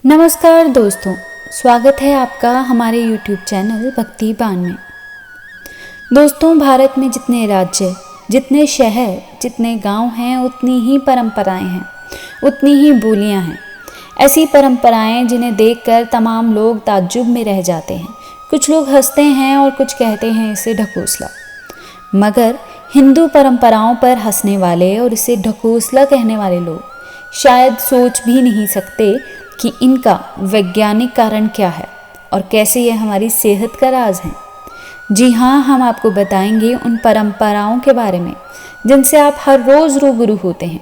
नमस्कार दोस्तों, स्वागत है आपका हमारे YouTube चैनल भक्ति बान में। दोस्तों, भारत में जितने राज्य, जितने शहर, जितने गांव हैं, उतनी ही परंपराएं हैं, उतनी ही बोलियां हैं। ऐसी परंपराएं जिन्हें देखकर तमाम लोग ताज्जुब में रह जाते हैं। कुछ लोग हंसते हैं और कुछ कहते हैं इसे ढकोसला। मगर हिंदू परंपराओं पर हंसने वाले और इसे ढकोसला कहने वाले लोग शायद सोच भी नहीं सकते कि इनका वैज्ञानिक कारण क्या है और कैसे यह हमारी सेहत का राज है। जी हाँ, हम आपको बताएंगे उन परंपराओं के बारे में जिनसे आप हर रोज़ रूबरू होते हैं।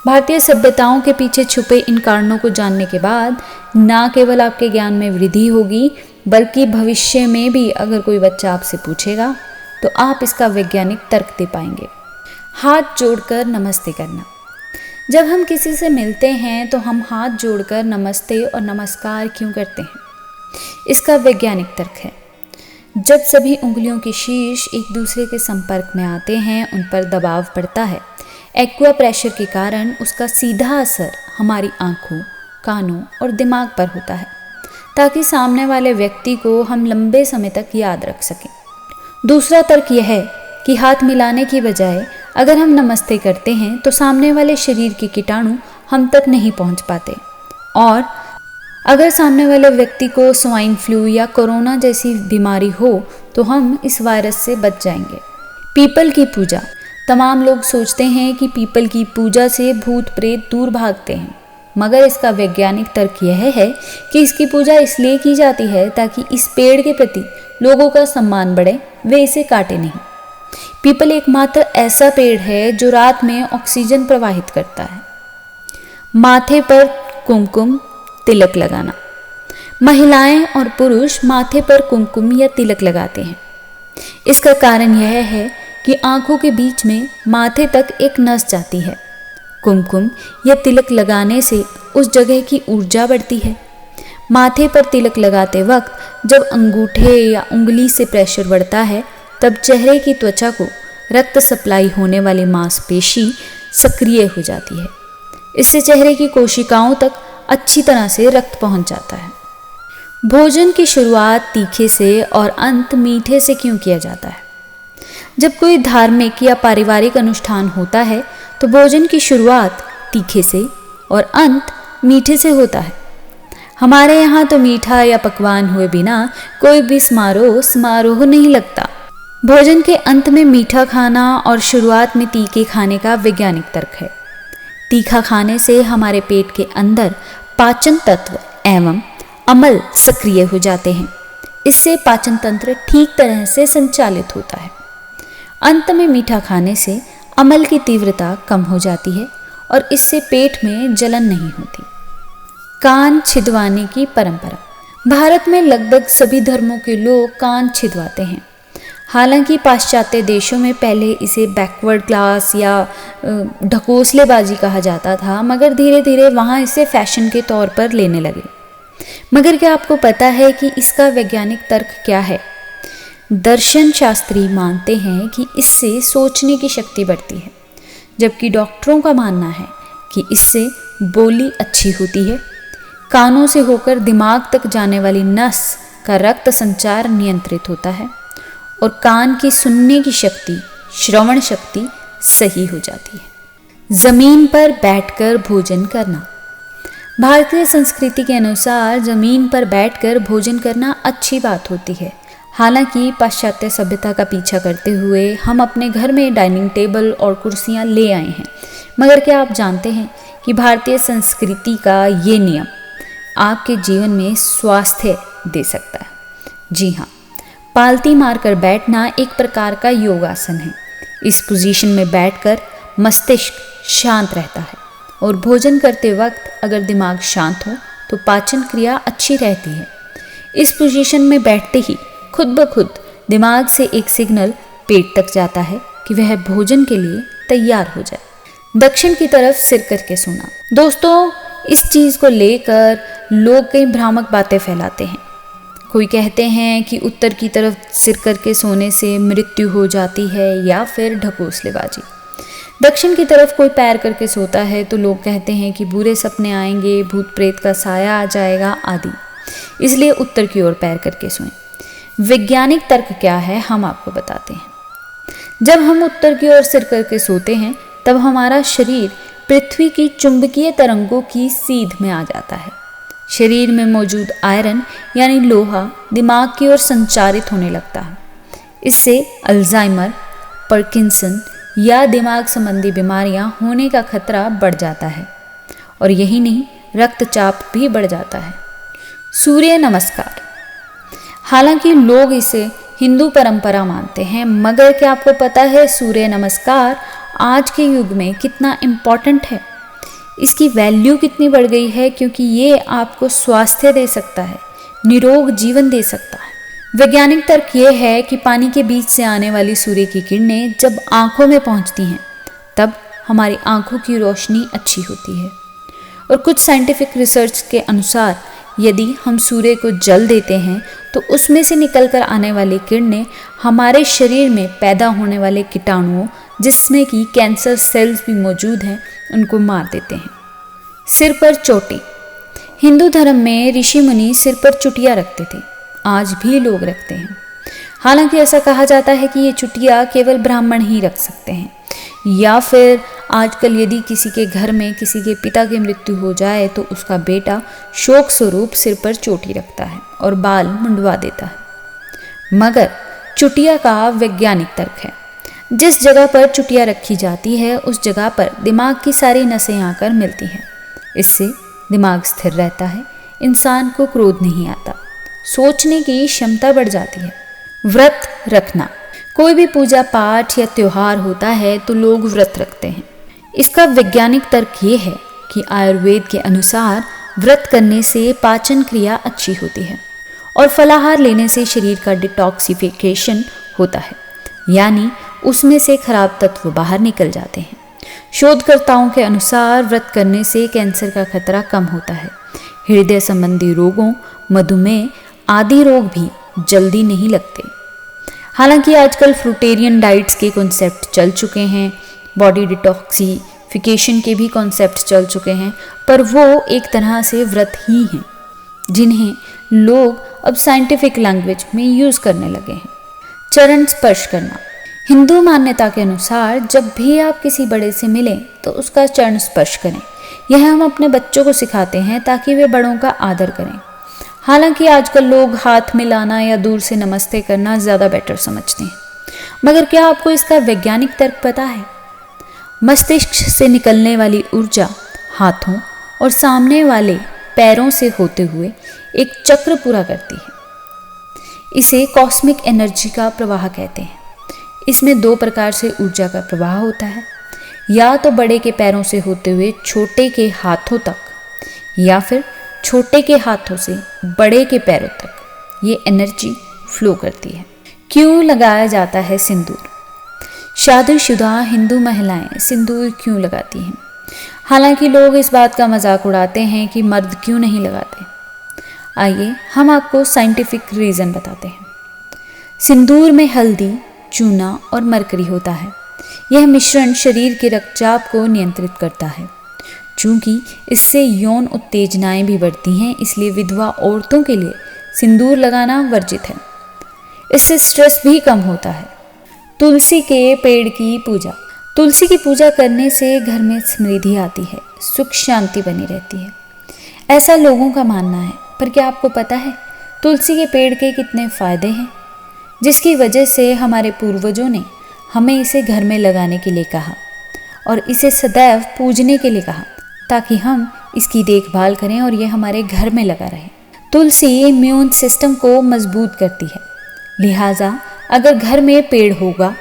भारतीय सभ्यताओं के पीछे छुपे इन कारणों को जानने के बाद न केवल आपके ज्ञान में वृद्धि होगी, बल्कि भविष्य में भी अगर कोई बच्चा आपसे पूछेगा तो आप इसका वैज्ञानिक तर्क दे पाएंगे। हाथ जोड़कर नमस्ते करना। जब हम किसी से मिलते हैं तो हम हाथ जोड़कर नमस्ते और नमस्कार क्यों करते हैं? इसका वैज्ञानिक तर्क है, जब सभी उंगलियों के शीर्ष एक दूसरे के संपर्क में आते हैं, उन पर दबाव पड़ता है। एक्वा प्रेशर के कारण उसका सीधा असर हमारी आँखों, कानों और दिमाग पर होता है, ताकि सामने वाले व्यक्ति को हम लंबे समय तक याद रख सकें। दूसरा तर्क यह है कि हाथ मिलाने की बजाय अगर हम नमस्ते करते हैं तो सामने वाले शरीर के कीटाणु हम तक नहीं पहुंच पाते, और अगर सामने वाले व्यक्ति को स्वाइन फ्लू या कोरोना जैसी बीमारी हो तो हम इस वायरस से बच जाएंगे। पीपल की पूजा। तमाम लोग सोचते हैं कि पीपल की पूजा से भूत प्रेत दूर भागते हैं, मगर इसका वैज्ञानिक तर्क यह है कि इसकी पूजा इसलिए की जाती है ताकि इस पेड़ के प्रति लोगों का सम्मान बढ़े, वे इसे काटे नहीं। पीपल एकमात्र ऐसा पेड़ है जो रात में ऑक्सीजन प्रवाहित करता है। माथे पर कुमकुम तिलक लगाना। महिलाएं और पुरुष माथे पर कुमकुम या तिलक लगाते हैं। इसका कारण यह है कि आंखों के बीच में माथे तक एक नस जाती है। कुमकुम या तिलक लगाने से उस जगह की ऊर्जा बढ़ती है। माथे पर तिलक लगाते वक्त जब अंगूठे या उंगली से प्रेशर बढ़ता है, तब चेहरे की त्वचा को रक्त सप्लाई होने वाली मांसपेशी सक्रिय हो जाती है। इससे चेहरे की कोशिकाओं तक अच्छी तरह से रक्त पहुंच जाता है। भोजन की शुरुआत तीखे से और अंत मीठे से क्यों किया जाता है? जब कोई धार्मिक या पारिवारिक अनुष्ठान होता है तो भोजन की शुरुआत तीखे से और अंत मीठे से होता है। हमारे यहाँ तो मीठा या पकवान हुए बिना कोई भी समारोह नहीं लगता। भोजन के अंत में मीठा खाना और शुरुआत में तीखे खाने का वैज्ञानिक तर्क है। तीखा खाने से हमारे पेट के अंदर पाचन तत्व एवं अम्ल सक्रिय हो जाते हैं। इससे पाचन तंत्र ठीक तरह से संचालित होता है। अंत में मीठा खाने से अम्ल की तीव्रता कम हो जाती है और इससे पेट में जलन नहीं होती। कान छिदवाने की परंपरा। भारत में लगभग सभी धर्मों के लोग कान छिदवाते हैं। हालांकि पाश्चात्य देशों में पहले इसे बैकवर्ड क्लास या ढकोसलेबाजी कहा जाता था, मगर धीरे धीरे वहाँ इसे फैशन के तौर पर लेने लगे। मगर क्या आपको पता है कि इसका वैज्ञानिक तर्क क्या है? दर्शन शास्त्री मानते हैं कि इससे सोचने की शक्ति बढ़ती है, जबकि डॉक्टरों का मानना है कि इससे बोली अच्छी होती है। कानों से होकर दिमाग तक जाने वाली नस का रक्त संचार नियंत्रित होता है और कान की सुनने की शक्ति, श्रवण शक्ति सही हो जाती है। जमीन पर बैठकर भोजन करना। भारतीय संस्कृति के अनुसार जमीन पर बैठकर भोजन करना अच्छी बात होती है। हालांकि पाश्चात्य सभ्यता का पीछा करते हुए हम अपने घर में डाइनिंग टेबल और कुर्सियां ले आए हैं, मगर क्या आप जानते हैं कि भारतीय संस्कृति का ये नियम आपके जीवन में स्वास्थ्य दे सकता है? जी हाँ, पालती मारकर बैठना एक प्रकार का योगासन है। इस पोजीशन में बैठकर मस्तिष्क शांत रहता है और भोजन करते वक्त अगर दिमाग शांत हो तो पाचन क्रिया अच्छी रहती है। इस पोजीशन में बैठते ही खुद ब खुद दिमाग से एक सिग्नल पेट तक जाता है कि वह भोजन के लिए तैयार हो जाए। दक्षिण की तरफ सिर करके सोना। दोस्तों, इस चीज़ को लेकर लोग कई भ्रामक बातें फैलाते हैं। कोई कहते हैं कि उत्तर की तरफ सिर करके सोने से मृत्यु हो जाती है या फिर ढकोसलेबाजी। दक्षिण की तरफ कोई पैर करके सोता है तो लोग कहते हैं कि बुरे सपने आएंगे, भूत प्रेत का साया आ जाएगा आदि, इसलिए उत्तर की ओर पैर करके सोएं। वैज्ञानिक तर्क क्या है हम आपको बताते हैं। जब हम उत्तर की ओर सिर करके सोते हैं तब हमारा शरीर पृथ्वी की चुंबकीय तरंगों की सीध में आ जाता है। शरीर में मौजूद आयरन यानी लोहा दिमाग की ओर संचारित होने लगता है। इससे अल्जाइमर, पार्किंसन या दिमाग संबंधी बीमारियां होने का खतरा बढ़ जाता है और यही नहीं, रक्तचाप भी बढ़ जाता है। सूर्य नमस्कार, हालांकि लोग इसे हिंदू परंपरा मानते हैं, मगर क्या आपको पता है सूर्य नमस्कार आज के युग में कितना इम्पॉर्टेंट है, इसकी वैल्यू कितनी बढ़ गई है, क्योंकि ये आपको स्वास्थ्य दे सकता है, निरोग जीवन दे सकता है। वैज्ञानिक तर्क ये है कि पानी के बीच से आने वाली सूर्य की किरणें जब आंखों में पहुंचती हैं तब हमारी आंखों की रोशनी अच्छी होती है। और कुछ साइंटिफिक रिसर्च के अनुसार यदि हम सूर्य को जल देते हैं तो उसमें से निकलकर आने वाली किरणें हमारे शरीर में पैदा होने वाले कीटाणुओं, जिसमें कि कैंसर सेल्स भी मौजूद हैं, उनको मार देते हैं। सिर पर चोटी, हिंदू धर्म में ऋषि मुनि सिर पर चुटिया रखते थे, आज भी लोग रखते हैं। हालांकि ऐसा कहा जाता है कि ये चुटिया केवल ब्राह्मण ही रख सकते हैं, या फिर आजकल यदि किसी के घर में किसी के पिता की मृत्यु हो जाए तो उसका बेटा शोक स्वरूप सिर पर चोटी रखता है और बाल मुंडवा देता है। मगर चुटिया का वैज्ञानिक तर्क है, जिस जगह पर चुटिया रखी जाती है उस जगह पर दिमाग की सारी नसें आकर मिलती हैं। इससे दिमाग स्थिर रहता है, इंसान को क्रोध नहीं आता, सोचने की क्षमता बढ़ जाती है। व्रत रखना, कोई भी पूजा पाठ या त्योहार होता है तो लोग व्रत रखते हैं। इसका वैज्ञानिक तर्क ये है कि आयुर्वेद के अनुसार व्रत करने से पाचन क्रिया अच्छी होती है और फलाहार लेने से शरीर का डिटॉक्सिफिकेशन होता है, यानी उसमें से खराब तत्व बाहर निकल जाते हैं। शोधकर्ताओं के अनुसार व्रत करने से कैंसर का खतरा कम होता है। हृदय संबंधी रोगों, मधुमेह आदि रोग भी जल्दी नहीं लगते। हालांकि आजकल फ्रूटेरियन डाइट्स के कॉन्सेप्ट चल चुके हैं, बॉडी डिटॉक्सिफिकेशन के भी कॉन्सेप्ट चल चुके हैं, पर वो एक तरह से व्रत ही हैं जिन्हें लोग अब साइंटिफिक लैंग्वेज में यूज़ करने लगे हैं। चरण स्पर्श करना, हिंदू मान्यता के अनुसार जब भी आप किसी बड़े से मिलें तो उसका चरण स्पर्श करें। यह हम अपने बच्चों को सिखाते हैं ताकि वे बड़ों का आदर करें। हालांकि आजकल लोग हाथ मिलाना या दूर से नमस्ते करना ज़्यादा बेटर समझते हैं, मगर क्या आपको इसका वैज्ञानिक तर्क पता है? मस्तिष्क से निकलने वाली ऊर्जा हाथों और सामने वाले पैरों से होते हुए एक चक्र पूरा करती है। इसे कॉस्मिक एनर्जी का प्रवाह कहते हैं। इसमें दो प्रकार से ऊर्जा का प्रवाह होता है, या तो बड़े के पैरों से होते हुए छोटे के हाथों तक, या फिर छोटे के हाथों से बड़े के पैरों तक ये एनर्जी फ्लो करती है। क्यों लगाया जाता है सिंदूर? शादीशुदा हिंदू महिलाएं सिंदूर क्यों लगाती हैं? हालांकि लोग इस बात का मजाक उड़ाते हैं कि मर्द क्यों नहीं लगाते। आइए हम आपको साइंटिफिक रीज़न बताते हैं। सिंदूर में हल्दी, चूना और मरकरी होता है। यह मिश्रण शरीर के रक्तचाप को नियंत्रित करता है। चूँकि इससे यौन उत्तेजनाएं भी बढ़ती हैं, इसलिए विधवा औरतों के लिए सिंदूर लगाना वर्जित है। इससे स्ट्रेस भी कम होता है। तुलसी के पेड़ की पूजा, तुलसी की पूजा करने से घर में समृद्धि आती है, सुख शांति बनी रहती है, ऐसा लोगों का मानना है। पर क्या आपको पता है तुलसी के पेड़ के कितने फ़ायदे हैं, जिसकी वजह से हमारे पूर्वजों ने हमें इसे घर में लगाने के लिए कहा और इसे सदैव पूजने के लिए कहा, ताकि हम इसकी देखभाल करें और ये हमारे घर में लगा रहे। तुलसी इम्यून सिस्टम को मजबूत करती है, लिहाजा अगर घर में पेड़ होगा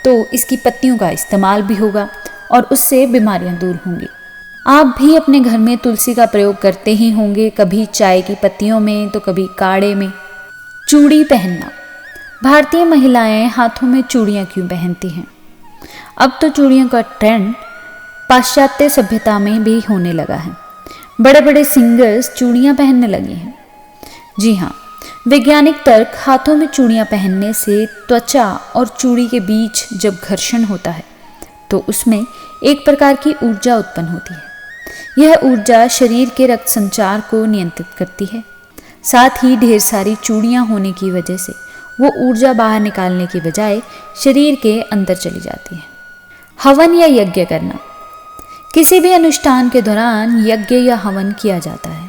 तो इसकी पत्तियों का इस्तेमाल भी होगा और उससे बीमारियां दूर होंगी। आप भी अपने घर में तुलसी का प्रयोग करते ही होंगे, कभी चाय की पत्तियों में तो कभी काढ़े में। चूड़ी पहनना, भारतीय महिलाएं हाथों में चूड़ियां क्यों पहनती हैं? अब तो चूड़ियों का ट्रेंड पाश्चात्य सभ्यता में भी होने लगा है। बड़े बड़े सिंगर्स चूड़ियां पहनने लगे हैं। जी हाँ, वैज्ञानिक तर्क, हाथों में चूड़ियां पहनने से त्वचा और चूड़ी के बीच जब घर्षण होता है तो उसमें एक प्रकार की ऊर्जा उत्पन्न होती है। यह ऊर्जा शरीर के रक्त संचार को नियंत्रित करती है। साथ ही ढेर सारी चूड़ियाँ होने की वजह से वो ऊर्जा बाहर निकालने की बजाय शरीर के अंदर चली जाती है। हवन या यज्ञ करना। किसी भी अनुष्ठान के दौरान यज्ञ या हवन किया जाता है,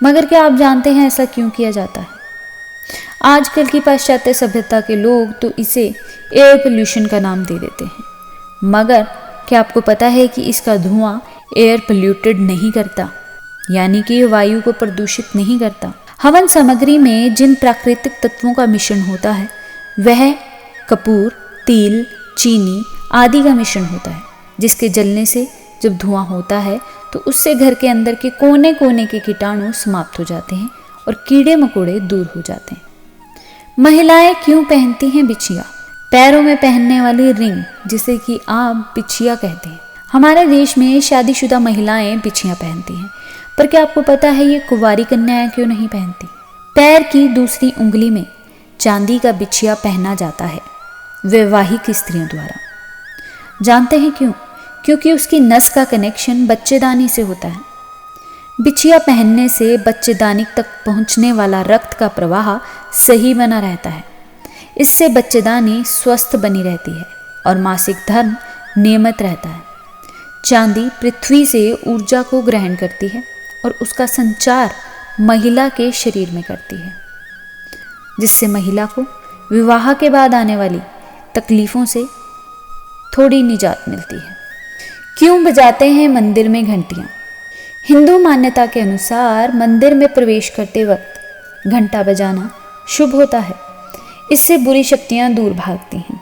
मगर क्या आप जानते हैं ऐसा क्यों किया जाता है? आजकल की पाश्चात्य सभ्यता के लोग तो इसे एयर पोल्यूशन का नाम दे देते हैं, मगर क्या आपको पता है कि इसका धुआं एयर पोल्यूटेड नहीं करता, यानी कि वायु को प्रदूषित नहीं करता। हवन सामग्री में जिन प्राकृतिक तत्वों का मिश्रण होता है वह कपूर, तिल, चीनी आदि का मिश्रण होता है, जिसके जलने से जब धुआं होता है तो उससे घर के अंदर के कोने कोने के कीटाणु समाप्त हो जाते हैं और कीड़े मकोड़े दूर हो जाते हैं। महिलाएं क्यों पहनती हैं बिछिया? पैरों में पहनने वाली रिंग, जिसे कि आप बिछिया कहते हैं। हमारे देश में शादीशुदा महिलाएं बिछिया पहनती हैं, पर क्या आपको पता है ये कुंवारी कन्याएं क्यों नहीं पहनती? पैर की दूसरी उंगली में चांदी का बिछिया पहना जाता है वैवाहिक स्त्रियों द्वारा। जानते हैं क्यों? क्योंकि उसकी नस का कनेक्शन बच्चेदानी से होता है। बिछिया पहनने से बच्चेदानी तक पहुंचने वाला रक्त का प्रवाह सही बना रहता है। इससे बच्चेदानी स्वस्थ बनी रहती है और मासिक धर्म नियमित रहता है। चांदी पृथ्वी से ऊर्जा को ग्रहण करती है और उसका संचार महिला के शरीर में करती है, जिससे महिला को विवाह के बाद आने वाली तकलीफों से थोड़ी निजात मिलती है। क्यों बजाते हैं मंदिर में घंटियाँ? हिंदू मान्यता के अनुसार मंदिर में प्रवेश करते वक्त घंटा बजाना शुभ होता है। इससे बुरी शक्तियाँ दूर भागती हैं।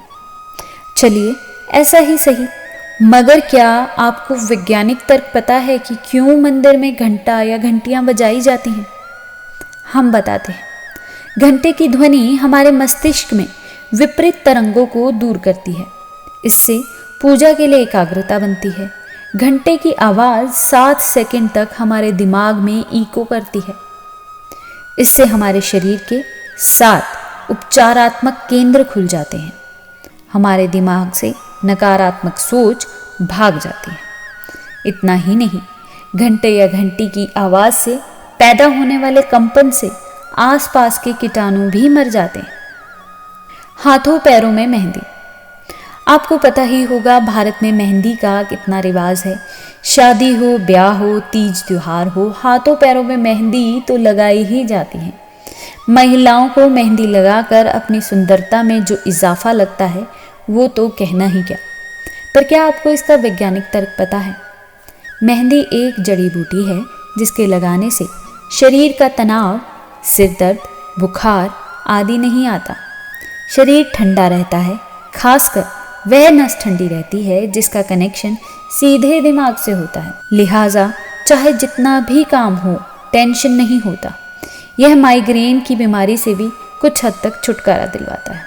चलिए ऐसा ही सही, मगर क्या आपको वैज्ञानिक तर्क पता है कि क्यों मंदिर में घंटा या घंटियाँ बजाई जाती हैं? हम बताते हैं। घंटे की ध्वनि हमारे मस्तिष्क में विपरीत तरंगों को दूर करती है। इससे पूजा के लिए एकाग्रता बनती है। घंटे की आवाज़ 7 सेकंड तक हमारे दिमाग में इको करती है। इससे हमारे शरीर के 7 उपचारात्मक केंद्र खुल जाते हैं। हमारे दिमाग से नकारात्मक सोच भाग जाती है। इतना ही नहीं, घंटे या घंटी की आवाज़ से पैदा होने वाले कंपन से आसपास के कीटाणु भी मर जाते हैं। हाथों पैरों में मेहंदी। आपको पता ही होगा भारत में मेहंदी का कितना रिवाज है। शादी हो, ब्याह हो, तीज त्योहार हो, हाथों पैरों में मेहंदी तो लगाई ही जाती है। महिलाओं को मेहंदी लगाकर अपनी सुंदरता में जो इजाफा लगता है वो तो कहना ही क्या। पर क्या आपको इसका वैज्ञानिक तर्क पता है? मेहंदी एक जड़ी बूटी है जिसके लगाने से शरीर का तनाव, सिर दर्द, बुखार आदि नहीं आता। शरीर ठंडा रहता है, खासकर वह नस ठंडी रहती है जिसका कनेक्शन सीधे दिमाग से होता है। लिहाजा चाहे जितना भी काम हो, टेंशन नहीं होता। यह माइग्रेन की बीमारी से भी कुछ हद तक छुटकारा दिलवाता है।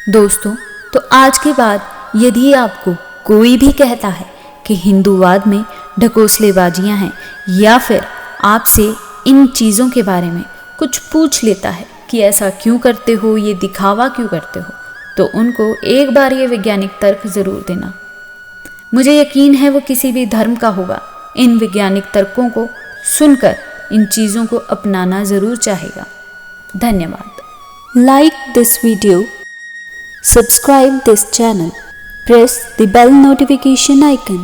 दोस्तों, तो आज के बाद यदि आपको कोई भी कहता है कि हिंदूवाद में ढकोसलेबाजियां हैं, या फिर आपसे इन चीज़ों के बारे में कुछ पूछ लेता है कि ऐसा क्यों करते हो, ये दिखावा क्यों करते हो, तो उनको एक बार ये वैज्ञानिक तर्क ज़रूर देना। मुझे यकीन है वो किसी भी धर्म का होगा। इन वैज्ञानिक तर्कों को सुनकर इन चीज़ों को अपनाना ज़रूर चाहेगा। धन्यवाद। Like this video, subscribe this channel, press the bell notification icon.